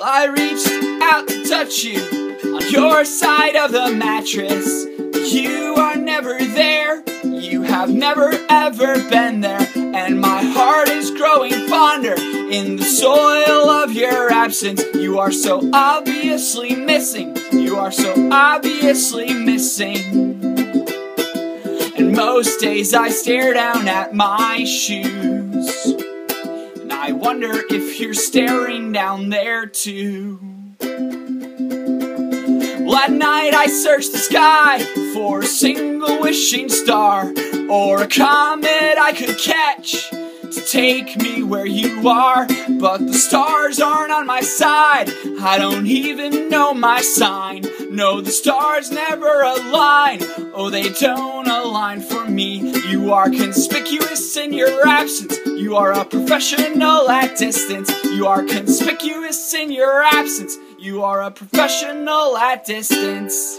I reached out to touch you on your side of the mattress. You are never there, you have never ever been there, and my heart is growing fonder in the soil of your absence. You are so obviously missing, you are so obviously missing. And most days I stare down at my shoes, and I wonder if you're staring down there too. Well, at night I search the sky for a single wishing star, or a comet I could catch to take me where you are. But the stars aren't on my side, I don't even know my sign. No, the stars never align, oh they don't align for me. You are conspicuous in your absence, you are a professional at distance. You are conspicuous in your absence, you are a professional at distance.